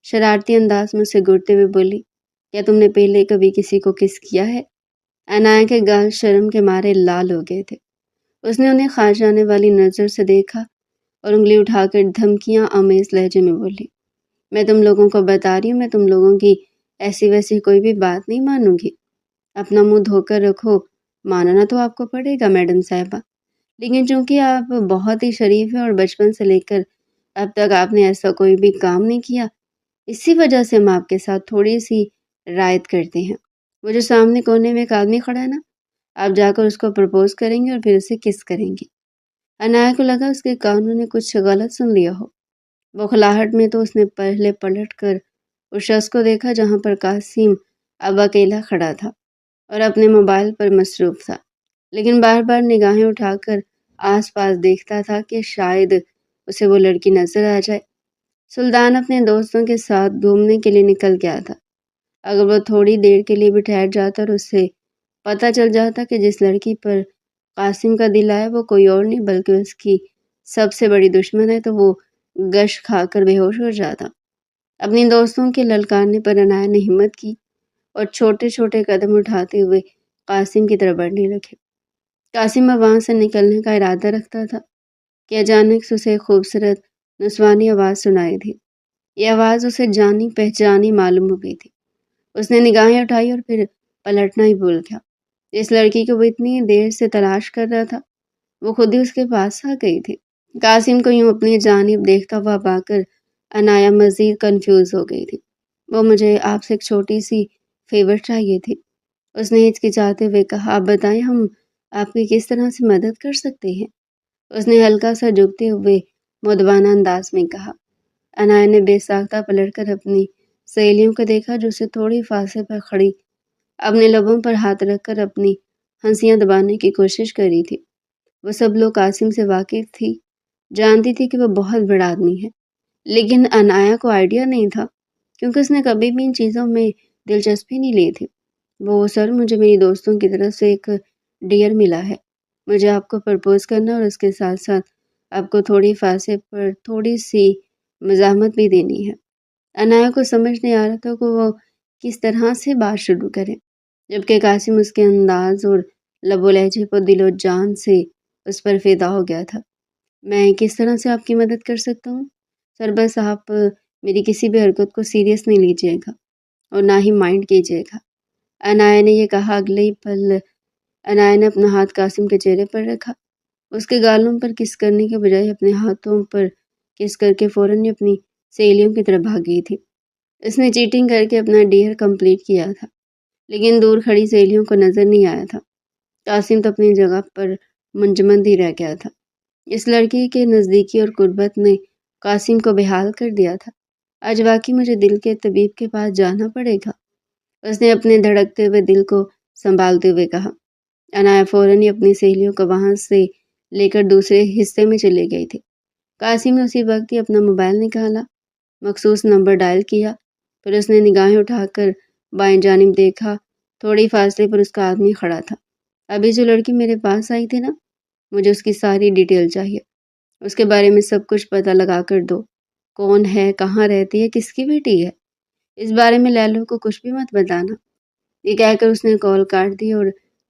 شرارتی انداز میں اسے گھورتے ہوئے بولی، کیا تم نے پہلے کبھی کسی کو کس کیا ہے؟ عنایا کے گال شرم کے مارے لال ہو گئے تھے۔ اس نے انہیں خاص جانے والی نظر سے دیکھا اور انگلی اٹھا کر دھمکیاں آمیز لہجے میں بولی، میں تم لوگوں کو بتا رہی ہوں میں تم لوگوں کی ایسی ویسی کوئی بھی بات نہیں مانوں گی۔ اپنا منہ دھو کر رکھو، ماننا تو آپ کو پڑے گا میڈم صاحبہ، لیکن چونکہ آپ بہت ہی شریف ہیں اور بچپن سے لے کر اب تک آپ نے ایسا کوئی بھی کام نہیں کیا، اسی وجہ سے ہم آپ کے ساتھ تھوڑی سی رعایت کرتے ہیں۔ وہ جو سامنے کونے میں ایک آدمی کھڑا ہے نا، آپ جا کر اس کو پرپوز کریں گے اور پھر اسے کس کریں گے۔ عنایا کو لگا اس کے کانوں نے کچھ غلط سن لیا ہو۔ بوکھلاہٹ میں تو اس نے پہلے پلٹ کر اس شخص کو دیکھا جہاں پر قاسم اب اکیلا کھڑا تھا اور اپنے موبائل پر مصروف تھا، لیکن بار بار نگاہیں اٹھا کر آس پاس دیکھتا تھا کہ شاید اسے وہ لڑکی نظر آ جائے۔ سلطان اپنے دوستوں کے ساتھ گھومنے کے لیے نکل گیا تھا۔ اگر وہ تھوڑی دیر کے لیے بھی ٹھہر جاتا اور اسے پتہ چل جاتا کہ جس لڑکی پر قاسم کا دل آیا وہ کوئی اور نہیں بلکہ اس کی سب سے بڑی دشمن ہے تو وہ گش کھا کر بے ہوش ہو جاتا۔ اپنی دوستوں کے للکارنے پر عنایا نے ہمت کی اور چھوٹے چھوٹے قدم اٹھاتے ہوئے قاسم کی طرف بڑھنے لگے۔ قاسم اب وہاں سے نکلنے کا ارادہ رکھتا تھا کہ اچانک سے اسے ایک خوبصورت نسوانی آواز سنائی دی۔ یہ آواز اسے جانی پہچانی معلوم ہو گئی تھی۔ اس نے نگاہیں اٹھائی اور پھر پلٹنا ہی بھول گیا۔ جس لڑکی کو وہ اتنی دیر سے تلاش کر رہا تھا وہ خود ہی اس کے پاس آ گئی تھی۔ قاسم کو یوں اپنی جانب دیکھتا ہوا پا کر عنایا مزید کنفیوز ہو گئی تھی۔ وہ مجھے آپ سے ایک چھوٹی سی فیور چاہیے تھی، اس نے ہچکچاتے ہوئے کہا۔ آپ بتائیں ہم آپ کی کس طرح سے مدد کر سکتے ہیں؟ اس نے ہلکا سا جھکتے ہوئے مؤدبانہ انداز میں کہا۔ عنایا نے بے ساختہ پلٹ کر اپنی سہیلیوں کو دیکھا جو اسے تھوڑی فاصلے پر کھڑی اپنے لبوں پر ہاتھ رکھ کر اپنی ہنسیاں دبانے کی کوشش کر رہی تھی۔ وہ سب لوگ قاسم سے واقف تھی، جانتی تھی کہ وہ بہت بڑا آدمی ہے، لیکن عنایا کو آئیڈیا نہیں تھا کیونکہ اس نے کبھی بھی ان چیزوں میں دلچسپی نہیں لی تھی۔ وہ سر مجھے میری دوستوں کی طرف سے ایک ڈیئر ملا ہے، مجھے آپ کو پرپوز کرنا اور اس کے ساتھ ساتھ آپ کو تھوڑی فاصلے پر تھوڑی سی مزاحمت بھی دینی ہے۔ عنایا کو سمجھ نہیں آ رہا تھا کہ وہ کس طرح سے بات شروع کرے، جبکہ قاسم اس کے انداز اور لب و لہجے پر دل و جان سے اس پر فدا ہو گیا تھا۔ میں کس طرح سے آپ کی مدد کر سکتا ہوں؟ سر بس آپ میری کسی بھی حرکت کو سیریس نہیں لیجیے گا اور نہ ہی مائنڈ کیجیے گا۔ عنایا نے یہ کہا۔ اگلے ہی پل عنایا نے اپنا ہاتھ قاسم کے چہرے پر رکھا۔ اس کے گالوں پر کس کرنے کے بجائے اپنے ہاتھوں پر کس کر کے فوراً اپنی سہیلیوں کی طرف بھاگ گئی تھی۔ اس نے چیٹنگ کر کے اپنا ڈیئر کمپلیٹ کیا تھا لیکن دور کھڑی سہیلیوں کو نظر نہیں آیا تھا۔ قاسم تو اپنی جگہ پر منجمد ہی رہ گیا تھا۔ اس لڑکی کے نزدیکی اور قربت نے قاسم کو بحال کر دیا تھا۔ آج واقعی مجھے دل کے طبیب کے پاس جانا پڑے گا، اس نے اپنے دھڑکتے ہوئے دل کو سنبھالتے ہوئے کہا۔ عنایا فوراً ہی اپنی سہیلیوں کو وہاں سے لے کر دوسرے حصے میں چلے گئی تھی۔ قاسم نے اسی وقت ہی اپنا موبائل نکالا، مخصوص نمبر ڈائل کیا، پھر اس نے نگاہیں اٹھا کر بائیں جانب دیکھا۔ تھوڑی فاصلے پر اس کا آدمی کھڑا تھا۔ ابھی جو لڑکی میرے پاس آئی تھی نا، مجھے اس کی ساری ڈیٹیل چاہیے، اس کے بارے میں سب کچھ پتہ لگا کر دو، کون ہے، کہاں رہتی ہے، کس کی بیٹی ہے، اس بارے میں لیلو کو کچھ بھی مت بتانا۔ یہ کہہ کر اس نے کال کاٹ دی اور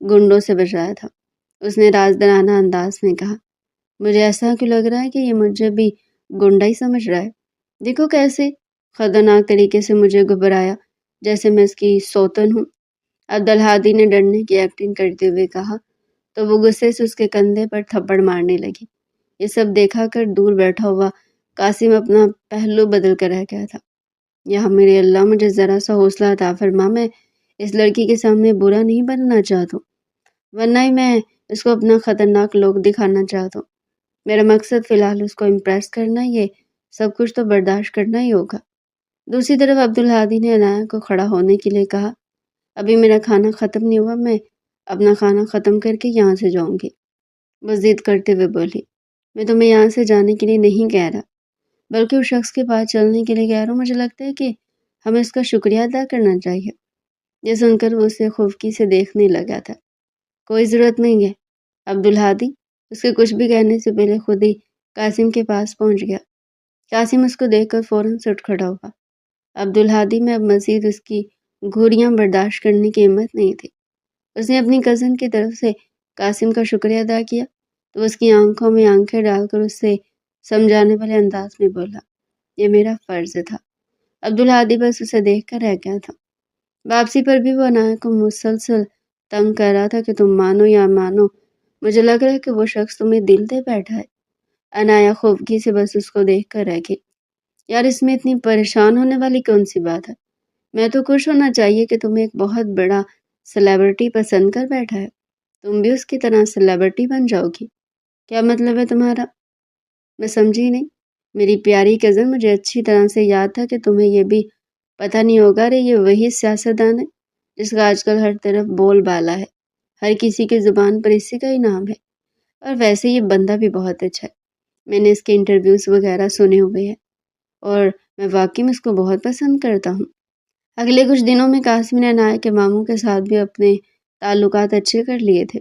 گنڈوں سے بچایا تھا۔ اس نے رازدارانہ انداز میں کہا، مجھے ایسا کیوں لگ رہا ہے کہ یہ مجھے بھی گنڈا ہی سمجھ رہا ہے؟ دیکھو کیسے خطرناک طریقے سے مجھے گھبرایا، جیسے میں اس کی سوتن ہوں۔ عبدالہادی نے ڈرنے کی ایکٹنگ کرتے ہوئے کہا تو وہ غصے سے اس کے کندھے پر تھپڑ مارنے لگی۔ یہ سب دیکھا کر دور بیٹھا ہوا قاسم اپنا پہلو بدل کر رہ گیا تھا۔ یا میرے اللہ، مجھے ذرا سا حوصلہ عطا فرما، میں اس لڑکی کے سامنے برا نہیں بننا چاہتا ہوں، ورنہ ہی میں اس کو اپنا خطرناک لوگ دکھانا چاہتا ہوں۔ میرا مقصد فی الحال اس کو امپریس کرنا، یہ سب کچھ تو برداشت کرنا ہی ہوگا۔ دوسری طرف عبدالہادی نے عنایہ کو کھڑا ہونے کے لیے کہا، ابھی میرا کھانا ختم نہیں ہوا، میں اپنا کھانا ختم کر کے یہاں سے جاؤں گی۔ وہ ضد کرتے ہوئے بولی، میں تمہیں یہاں سے جانے کے لیے نہیں کہہ رہا، بلکہ اس شخص کے پاس چلنے کے لیے کہہ رہا ہوں۔ مجھے لگتا ہے کہ ہمیں اس کا شکریہ ادا کرنا چاہیے۔ یہ سن کر وہ اسے خفکی سے دیکھنے لگا تھا۔ کوئی ضرورت نہیں ہے۔ عبدالہادی اس کے کچھ بھی کہنے سے پہلے خود ہی قاسم کے پاس پہنچ گیا۔ قاسم اس کو دیکھ کر فوراً سے اٹھ کھڑا ہوا۔ عبدالہادی میں اب مزید اس کی گھوریاں برداشت کرنے کی ہمت نہیں تھی۔ اس نے اپنی کزن کی طرف سے قاسم کا شکریہ ادا کیا تو اس کی آنکھوں میں آنکھیں ڈال کر اس سے سمجھانے والے انداز میں بولا، یہ میرا فرض تھا۔ عبدالہادی بس اسے دیکھ کر رہ گیا تھا۔ واپسی پر بھی وہ عنایہ کو مسلسل تنگ کر رہا تھا کہ تم مانو یا مانو، مجھے لگ رہا ہے کہ وہ شخص تمہیں دل دے بیٹھا ہے۔ عنایہ خوفگی سے بس اس کو دیکھ کر رہ گئی۔ یار اس میں اتنی پریشان ہونے والی کون سی بات ہے؟ میں تو خوش ہونا چاہیے کہ تمہیں ایک بہت بڑا سیلیبریٹی پسند کر بیٹھا ہے، تم بھی اس کی طرح سیلیبریٹی بن جاؤ گی۔ کیا مطلب ہے تمہارا؟ میں سمجھی نہیں۔ میری پیاری کزن، مجھے اچھی طرح سے یاد تھا کہ تمہیں یہ بھی پتہ نہیں ہوگا رے، یہ وہی سیاستدان ہے جس کا آج کل ہر طرف بول بالا ہے، ہر کسی کی زبان پر اسی کا ہی نام ہے، اور ویسے یہ بندہ بھی بہت اچھا ہے۔ میں نے اس کے انٹرویوز وغیرہ سنے ہوئے ہیں اور میں واقعی میں اس کو بہت پسند کرتا ہوں۔ اگلے کچھ دنوں میں قاسم نے عنایہ کے ماموں کے ساتھ بھی اپنے تعلقات اچھے کر لیے تھے۔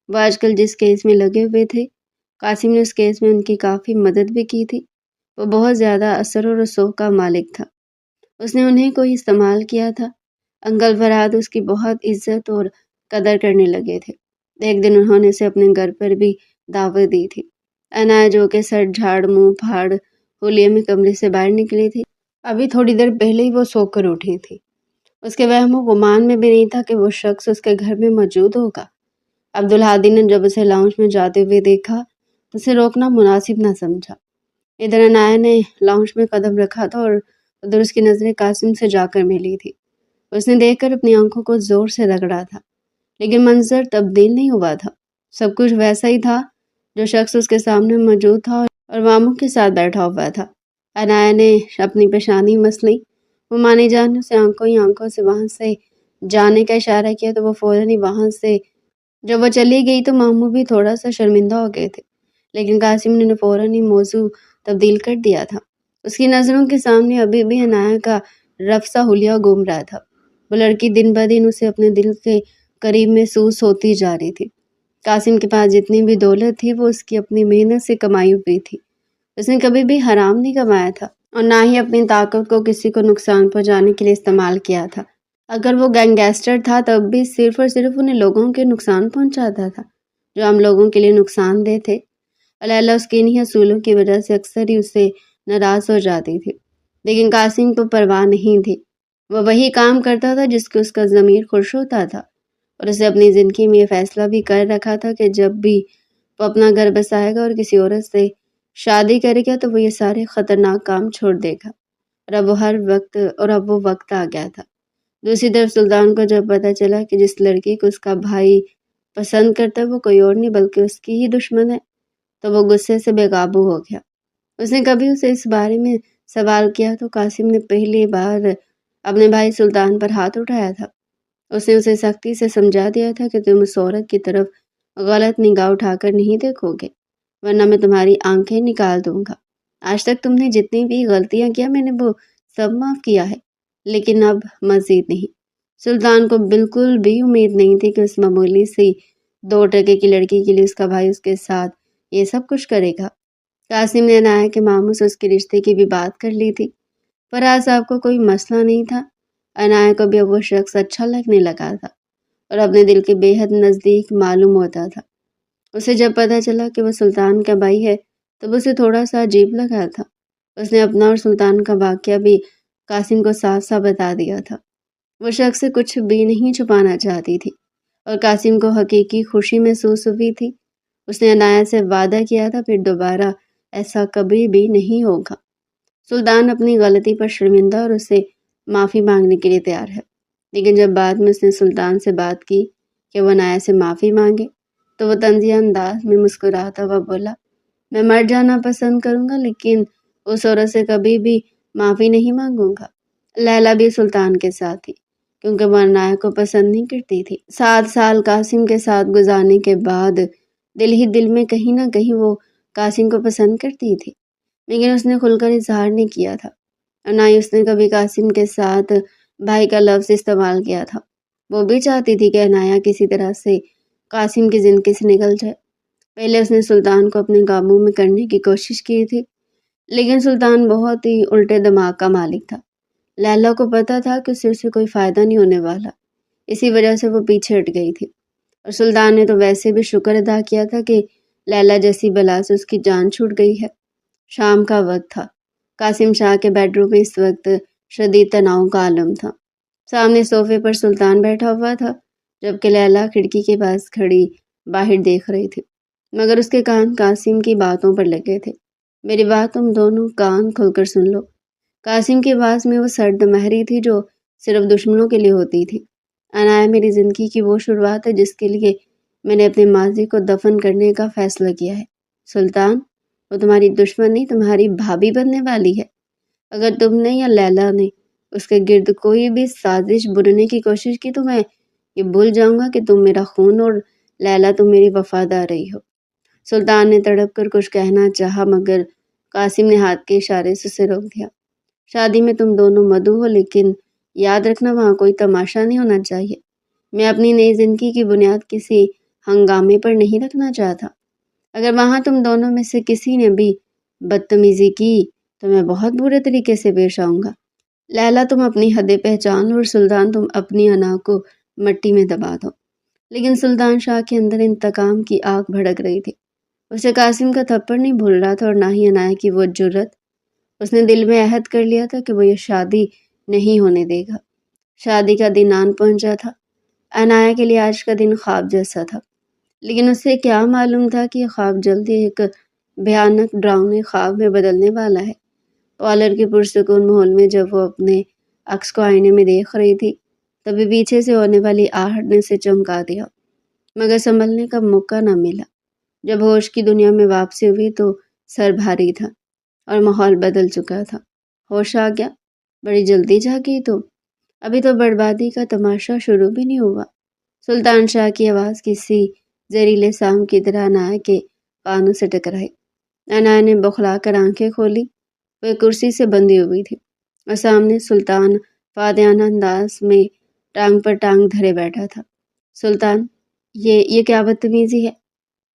وہ آج کل جس کیس میں لگے ہوئے تھے، قاسم نے اس کیس میں ان کی کافی مدد بھی کی تھی۔ وہ بہت زیادہ اثر و رسوخ کا مالک تھا، اس نے انہیں کو استعمال کیا تھا۔ انکل فرہاد اس کی بہت عزت اور قدر کرنے لگے تھے۔ ایک دن انہوں نے اسے اپنے گھر پر بھی دعوت دی تھی۔ عنایہ جو کہ سر جھاڑ منہ پھاڑ ہولیے میں کمرے سے باہر نکلی تھی، ابھی تھوڑی دیر پہلے ہی وہ سو کر اٹھی تھی۔ اس کے وہم و گمان میں بھی نہیں تھا کہ وہ شخص اس کے گھر میں موجود ہوگا۔ عبدالہادی نے جب اسے لاؤنج میں جاتے ہوئے دیکھا تو اسے روکنا مناسب نہ سمجھا۔ ادھر عنایہ نے لاؤنج میں قدم رکھا تھا اور ادھر اس کی نظریں قاسم سے جا کر ملی تھی۔ اس نے دیکھ کر اپنی آنکھوں کو زور سے رگڑا تھا، لیکن منظر تبدیل نہیں ہوا تھا۔ سب کچھ ویسا ہی تھا جو شخص اس کے سامنے موجود تھا اور ماموں کے ساتھ بیٹھا ہوا تھا۔ عنایہ نے اپنی پیشانی مس لی۔ وہ مانی جان نے اسے آنکھوں ہی آنکھوں سے وہاں سے جانے کا اشارہ کیا تو وہ فوراً ہی وہاں سے جب وہ چلی گئی تو ماموں بھی تھوڑا سا شرمندہ ہو گئے تھے، لیکن قاسم نے فوراً ہی موضوع تبدیل کر دیا تھا۔ اس کی نظروں کے سامنے ابھی بھی عنایہ کا رفسا حلیہ گھوم رہا تھا۔ وہ لڑکی دن بدن اسے اپنے دل کے قریب محسوس ہوتی جا رہی تھی۔ قاسم کے پاس جتنی بھی دولت تھی وہ اس کی اپنی محنت سے کمائی ہوئی تھی۔ اس نے کبھی بھی حرام نہیں کمایا تھا اور نہ ہی اپنی طاقت کو کسی کو نقصان پہنچانے کے لیے استعمال کیا تھا۔ اگر وہ گینگسٹر تھا تب بھی صرف اور صرف انہیں لوگوں کے نقصان پہنچاتا تھا جو عام لوگوں کے لیے نقصان دہ تھے۔ اللہ اس کے انہی اصولوں کی وجہ سے اکثر ہی اس سے ناراض ہو جاتی تھی، لیکن قاسم کو پرواہ نہیں تھی۔ وہ وہی کام کرتا تھا جس کو اس کا ضمیر خوش ہوتا تھا، اور اسے اپنی زندگی میں یہ فیصلہ بھی کر رکھا تھا کہ جب بھی وہ اپنا گھر بسائے گا اور کسی عورت سے شادی کرے گا تو وہ یہ سارے خطرناک کام چھوڑ دے گا، اور اب وہ وقت آ گیا تھا۔ دوسری طرف سلطان کو جب پتہ چلا کہ جس لڑکی کو اس کا بھائی پسند کرتا ہے وہ کوئی اور نہیں بلکہ اس کی ہی دشمن ہے تو وہ غصے سے بے قابو ہو گیا۔ اس نے کبھی اسے اس بارے میں سوال کیا تو قاسم نے پہلی بار اپنے بھائی سلطان پر ہاتھ اٹھایا تھا۔ اس نے اسے سختی سے سمجھا دیا تھا کہ تم اس عورت کی طرف غلط نگاہ اٹھا کر نہیں دیکھو گے ورنہ میں تمہاری آنکھیں نکال دوں گا۔ آج تک تم نے جتنی بھی غلطیاں کیا میں نے وہ سب معاف کیا ہے، لیکن اب مزید نہیں۔ سلطان کو بالکل بھی امید نہیں تھی کہ اس معمولی سی 2 ٹکے کی لڑکی کے لیے اس کا بھائی اس کے ساتھ یہ سب کچھ کرے گا۔ قاسم نے عنایہ کے ماموں سے اس کے رشتے کی بھی بات کر لی تھی۔ فراز صاحب کو کوئی مسئلہ نہیں تھا۔ عنایہ کو بھی اب وہ شخص اچھا لگنے لگا تھا اور اپنے دل کے بے حد نزدیک معلوم ہوتا تھا۔ اسے جب پتہ چلا کہ وہ سلطان کا بھائی ہے تب اسے تھوڑا سا عجیب لگا تھا۔ اس نے اپنا اور سلطان کا واقعہ بھی قاسم کو صاف صاف بتا دیا تھا۔ وہ شخص سے کچھ بھی نہیں چھپانا چاہتی تھی اور قاسم کو حقیقی خوشی محسوس ہوئی تھی۔ اس نے عنایت سے وعدہ کیا تھا پھر دوبارہ ایسا کبھی بھی نہیں ہوگا۔ سلطان اپنی غلطی پر شرمندہ اور اس سے معافی مانگنے کے لیے تیار ہے، لیکن جب بعد میں اس نے سلطان سے بات کی کہ وہ عنایت سے معافی مانگے تو وہ طنزیہ انداز میں مسکراتا ہوا بولا، میں مر جانا پسند کروں گا لیکن اس عورت سے کبھی بھی معافی نہیں مانگوں گا۔ لیلا بھی سلطان کے ساتھ تھی کیونکہ وہ عنایت کو پسند نہیں کرتی تھی۔ 7 سال قاسم کے ساتھ گزارنے کے بعد دل ہی دل میں کہیں نہ کہیں وہ قاسم کو پسند کرتی تھی، لیکن اس نے کھل کر اظہار نہیں کیا تھا اور نہ ہی اس نے کبھی قاسم کے ساتھ بھائی کا لفظ استعمال کیا تھا۔ وہ بھی چاہتی تھی کہ عنایت کسی طرح سے قاسم کی زندگی سے نکل جائے۔ پہلے اس نے سلطان کو اپنے قابو میں کرنے کی کوشش کی تھی، لیکن سلطان بہت ہی الٹے دماغ کا مالک تھا۔ لیلا کو پتہ تھا کہ اسے کوئی فائدہ نہیں ہونے والا، اسی وجہ سے وہ پیچھے ہٹ گئی تھی، اور سلطان نے تو ویسے بھی شکر ادا کیا تھا کہ لیلا جیسی بلا سے اس کی جان چھوٹ گئی ہے۔ شام کا وقت تھا۔ قاسم شاہ کے بیڈ روم میں اس وقت شدید تناؤ کا عالم تھا۔ سامنے صوفے پر سلطان بیٹھا ہوا تھا جبکہ لیلا کھڑکی کے پاس کھڑی باہر دیکھ رہی تھی، مگر اس کے کان قاسم کی باتوں پر لگے تھے۔ میری بات تم دونوں کان کھول کر سن لو۔ قاسم کی آواز میں وہ سرد مہری تھی جو صرف دشمنوں کے لیے ہوتی تھی۔ عنایت میری زندگی کی وہ شروعات ہے جس کے لیے میں نے اپنے ماضی کو دفن کرنے کا فیصلہ کیا ہے۔ سلطان، وہ تمہاری دشمن نہیں، تمہاری بھابھی بننے والی ہے۔ اگر تم نے یا لیلا نے اس کے گرد کوئی بھی سازش بننے کی کوشش کی تو میں یہ بھول جاؤں گا کہ تم میرا خون اور لیلا تم میری وفادار رہی ہو۔ سلطان نے تڑپ کر کچھ کہنا چاہا مگر قاسم نے ہاتھ کے اشارے سے اسے روک دیا۔ شادی میں تم دونوں مدعو ہو لیکن یاد رکھنا وہاں کوئی تماشا نہیں ہونا چاہیے۔ میں اپنی نئی زندگی کی بنیاد کسی ہنگامے پر نہیں رکھنا چاہتا۔ اگر وہاں تم دونوں میں سے کسی نے بھی بدتمیزی کی تو میں بہت برے طریقے سے پیش آؤں گا۔ لیلا تم اپنی حدیں پہچان لو اور سلطان تم اپنی انا کو مٹی میں دبا دو۔ لیکن سلطان شاہ کے اندر انتقام کی آگ بھڑک رہی تھی۔ اسے قاسم کا تھپڑ نہیں بھول رہا تھا اور نہ ہی عنایت کی وہ جرت۔ اس نے دل میں عہد کر لیا تھا کہ وہ یہ شادی نہیں ہونے دے گا۔ شادی کا دن آن پہنچا تھا۔ عنایت کے لیے آج کا دن خواب جیسا تھا، لیکن اسے کیا معلوم تھا کہ یہ خواب جلدی ایک بھیانک ڈراؤنے خواب میں بدلنے والا ہے۔ پارلر کے پرسکون ماحول میں جب وہ اپنے عکس کو آئینے میں دیکھ رہی تھی تبھی پیچھے سے ہونے والی آہٹ نے اسے چمکا دیا، مگر سنبھلنے کا موقع نہ ملا۔ جب ہوش کی دنیا میں واپسی ہوئی تو سر بھاری تھا اور ماحول بدل چکا تھا۔ ہوش آ گیا؟ بڑی جلدی جاگی تو ابھی تو بربادی کا تماشا شروع بھی نہیں ہوا۔ سلطان شاہ کی آواز کسی زہریلے سام کی طرح عنایت کے کانوں سے ٹکرائی۔ عنایت نے بوکھلا کر آنکھیں کھولی۔ وہ ایک کرسی سے بندھی ہوئی تھی اور سامنے سلطان فاتحانہ انداز میں ٹانگ پر ٹانگ دھرے بیٹھا تھا۔ سلطان، یہ کیا بدتمیزی ہے؟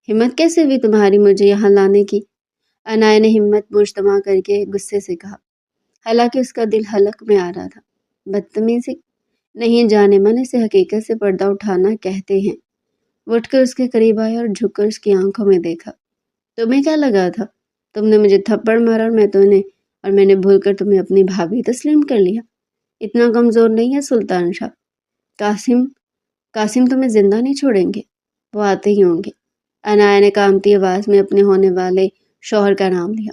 ہمت کیسے ہوئی تمہاری مجھے یہاں لانے کی؟ عنایت نے ہمت مجتمع کر کے غصے سے کہا، حالانکہ اس کا دل حلق میں آ رہا تھا۔ بدتمیزی نہیں جانے من، اسے حقیقت سے پردہ اٹھانا کہتے ہیں۔ وہ اٹھ کر اس کے قریب آیا اور جھک کر اس کی آنکھوں میں دیکھا۔ تمہیں کیا لگا تھا؟ تم نے مجھے تھپڑ مارا اور میں نے بھول کر تمہیں اپنی بھابھی تسلیم کر لیا۔ اتنا کمزور نہیں ہے سلطان شاہ۔ قاسم تمہیں زندہ نہیں چھوڑیں گے، وہ آتے ہی ہوں گے۔ عنایت نے کانپتی آواز میں اپنے ہونے والے شوہر کا نام لیا۔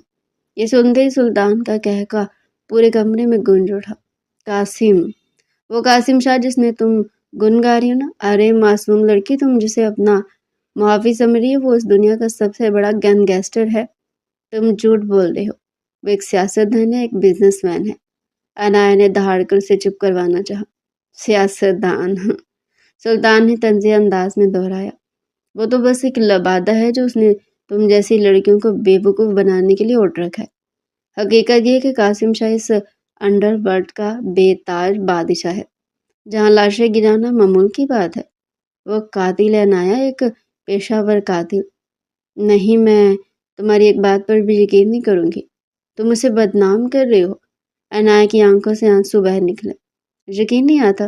یہ سنتے ہی سلطان کا قہقہ پورے کمرے میں گونج اٹھا۔ قاسم، وہ قاسم شاہ جس نے تم گن گا رہی ہو نا؟ ارے معصوم لڑکی، تم جسے اپنا محافظ سمجھ رہی ہو وہ اس دنیا کا سب سے بڑا گینگسٹر ہے۔ تم جھوٹ بول رہے ہو، وہ ایک سیاستدان ہے، ایک بزنس مین ہے۔ عنایت نے دہاڑ کر اسے چپ کروانا چاہا۔ سیاستدان؟ سلطان نے طنزیہ انداز میں دہرایا۔ وہ تو بس ایک لبادہ ہے جو اس نے تم جیسی لڑکیوں کو بے وقوف بنانے کے لیے اوٹ رکھا ہے۔ حقیقت یہ ہے کہ قاسم شاہ اس انڈر ورلڈ کا بے تاج بادشاہ ہے جہاں لاشیں گرانا معمول کی بات ہے۔ وہ قاتل ہے عنایت، ایک پیشہ ور قاتل۔ نہیں، میں تمہاری ایک بات پر بھی یقین نہیں کروں گی۔ تم اسے بدنام کر رہے ہو۔ عنایت کی آنکھوں سے آنسو بہہ نکلے۔ یقین نہیں آتا؟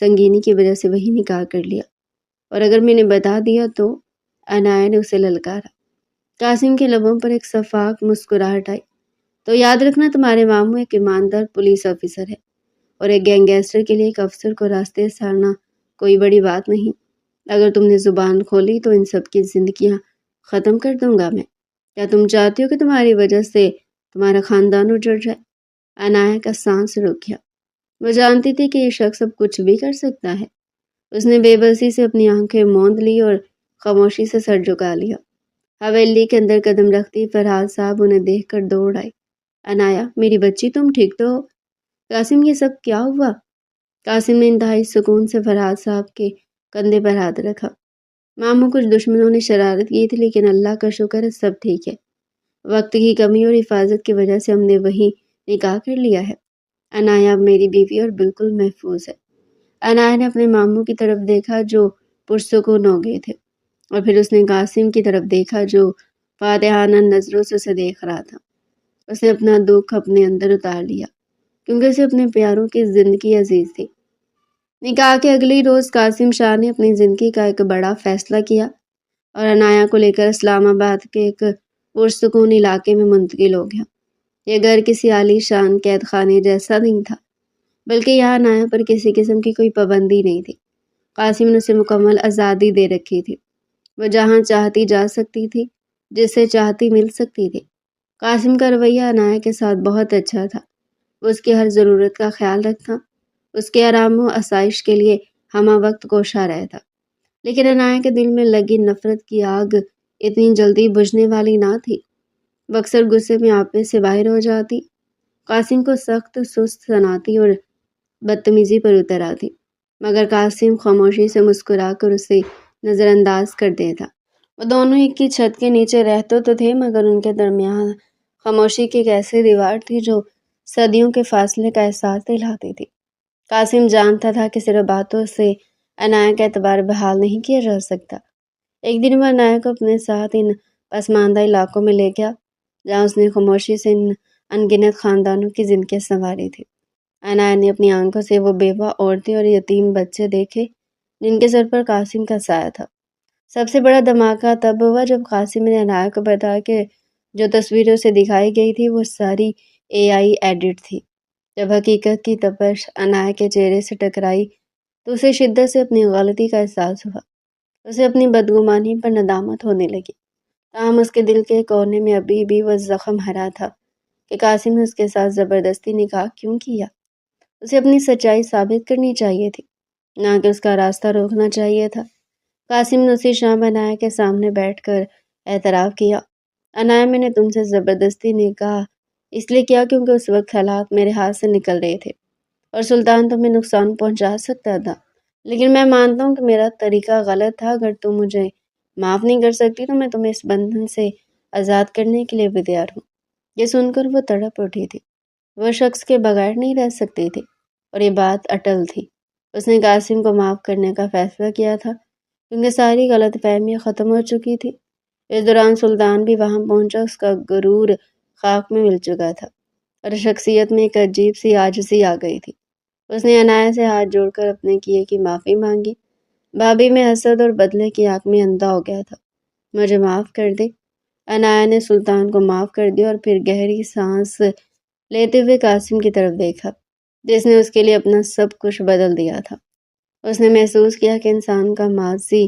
سنگینی کی وجہ سے وہی نکاح کر لیا، اور اگر میں نے بتا دیا تو؟ عنایا نے اسے للکارا۔ قاسم کے لبوں پر ایک شفاف مسکراہٹ آئی۔ تو یاد رکھنا، تمہارے ماموں ایک ایماندار پولیس آفیسر ہے، اور ایک گینگسٹر کے لیے ایک افسر کو راستے سارنا کوئی بڑی بات نہیں۔ اگر تم نے زبان کھولی تو ان سب کی زندگیاں ختم کر دوں گا میں۔ کیا تم چاہتی ہو کہ تمہاری وجہ سے تمہارا خاندان اجڑ جائے؟ عنایا کا سانس رک گیا۔ وہ جانتی تھی کہ یہ شخص اب کچھ بھی کر سکتا ہے۔ اس نے بے بسی سے اپنی آنکھیں موند لی اور خاموشی سے سر جھکا لیا۔ حویلی کے اندر قدم رکھتی فرحات صاحب انہیں دیکھ کر دوڑ آئے۔ عنایا، میری بچی، تم ٹھیک تو ہو؟ قاسم، یہ سب کیا ہوا؟ قاسم نے انتہائی سکون سے فرحات صاحب کے کندھے پر ہاتھ رکھا۔ ماموں، کچھ دشمنوں نے شرارت کی تھی، لیکن اللہ کا شکر ہے سب ٹھیک ہے۔ وقت کی کمی اور حفاظت کی وجہ سے ہم نے وہی نکاح کر لیا ہے۔ عنایا اب میری بیوی اور بالکل محفوظ ہے۔ عنایا نے اپنے ماموں کی طرف دیکھا جو پرسکون ہو گئے تھے، اور پھر اس نے قاسم کی طرف دیکھا جو فاتحانہ نظروں سے اسے دیکھ رہا تھا۔ اس نے اپنا دکھ اپنے اندر اتار لیا، کیونکہ اسے اپنے پیاروں کی زندگی عزیز تھی۔ نکاح کے اگلی روز قاسم شاہ نے اپنی زندگی کا ایک بڑا فیصلہ کیا اور عنایا کو لے کر اسلام آباد کے ایک پرسکون علاقے میں منتقل ہو گیا۔ یہ گھر کسی عالی شان قید خانے جیسا نہیں تھا، بلکہ یہاں عنایا پر کسی قسم کی کوئی پابندی نہیں تھی۔ قاسم نے اسے مکمل آزادی دے رکھی تھی۔ وہ جہاں چاہتی جا سکتی تھی، جس سے چاہتی مل سکتی تھی۔ قاسم کا رویہ عنایا کے ساتھ بہت اچھا تھا۔ وہ اس کی ہر ضرورت کا خیال رکھتا، اس کے آرام و آسائش کے لیے ہمہ وقت کوشاں رہتا۔ لیکن عنایا کے دل میں لگی نفرت کی آگ اتنی جلدی بجھنے والی نہ تھی۔ وہ اکثر غصے میں آپے سے باہر ہو جاتی، قاسم کو سخت سست سناتی اور بدتمیزی پر اتر آتی، مگر قاسم خاموشی سے مسکرا کر اسے نظر انداز کر دیتا۔ وہ دونوں ایک ہی چھت کے نیچے رہتے تو تھے، مگر ان کے درمیان خاموشی کی ایک ایسی دیوار تھی جو صدیوں کے فاصلے کا احساس دلاتی تھی۔ قاسم جانتا تھا کہ صرف باتوں سے عنایا کا اعتبار بحال نہیں کیا جا سکتا۔ ایک دن وہ عنایا کو اپنے ساتھ ان پسماندہ علاقوں میں لے گیا، جہاں اس نے خاموشی سے ان گنت خاندانوں کی زندگیاں سنواری تھی۔ عنایا نے اپنی آنکھوں سے وہ بیوہ عورتیں اور یتیم بچے دیکھے جن کے سر پر قاسم کا سایہ تھا۔ سب سے بڑا دھماکہ تب ہوا جب قاسم نے عنایا کو بتایا کہ جو تصویریں اسے دکھائی گئی تھی وہ ساری AI ایڈٹ تھی۔ جب حقیقت کی تپش عنایا کے چہرے سے ٹکرائی تو اسے شدت سے اپنی غلطی کا احساس ہوا۔ اسے اپنی بدگمانی پر ندامت ہونے لگی، تاہم اس کے دل کے کونے میں ابھی بھی وہ زخم ہرا تھا کہ قاسم نے اس کے ساتھ زبردستی نکاح کیوں کیا۔ اسے اپنی سچائی ثابت کرنی چاہیے تھی، نہ کہ اس کا راستہ روکنا چاہیے تھا۔ قاسم نے اسی شام عنایا کے سامنے بیٹھ کر اعتراف کیا، عنایا، میں نے تم سے زبردستی نکاح اس لیے کیا کیونکہ اس وقت حالات میرے ہاتھ سے نکل رہے تھے اور سلطان تمہیں نقصان پہنچا سکتا تھا، لیکن میں مانتا ہوں کہ میرا طریقہ غلط تھا۔ اگر تم مجھے معاف نہیں کر سکتی تو میں تمہیں اس بندھن سے آزاد کرنے کے لیے بھی تیار ہوں۔ یہ سن کر وہ تڑپ اٹھی تھی۔ وہ شخص کے بغیر نہیں رہ سکتی تھی، اور یہ بات اٹل تھی۔ اس نے قاسم کو معاف کرنے کا فیصلہ کیا تھا کیونکہ ساری غلط فہمیاں ختم ہو چکی تھی۔ اس دوران سلطان بھی وہاں پہنچا۔ اس کا غرور خاک میں مل چکا تھا اور شخصیت میں ایک عجیب سی عاجزی آ گئی تھی۔ اس نے عنایا سے ہاتھ جوڑ کر اپنے کیے کی معافی مانگی۔ بھابھی میں حسد اور بدلے کی آگ میں اندھا ہو گیا تھا۔ مجھے معاف کر دے۔ عنایا نے سلطان کو معاف کر دیا اور پھر گہری سانس لیتے ہوئے قاسم کی طرف دیکھا، جس نے اس کے لیے اپنا سب کچھ بدل دیا تھا۔ اس نے محسوس کیا کہ انسان کا ماضی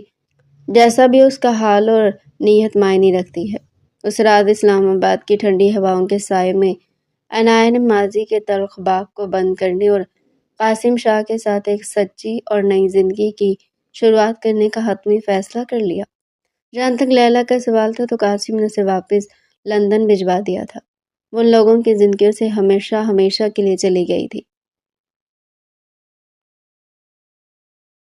جیسا بھی اس کا حال اور نیت معنی رکھتی ہے۔ اس رات اسلام آباد کی ٹھنڈی ہواؤں کے سائے میں عنایا نے ماضی کے تلخ باغ کو بند کرنے اور قاسم شاہ کے ساتھ ایک سچی اور نئی زندگی کی شروعات کرنے کا حتمی فیصلہ کر لیا۔ جہاں تک لیلا کا سوال تھا تو قاسم نے اسے واپس لندن بھجوا دیا تھا۔ وہ ان لوگوں کی زندگیوں سے ہمیشہ ہمیشہ کے لیے چلی گئی تھی۔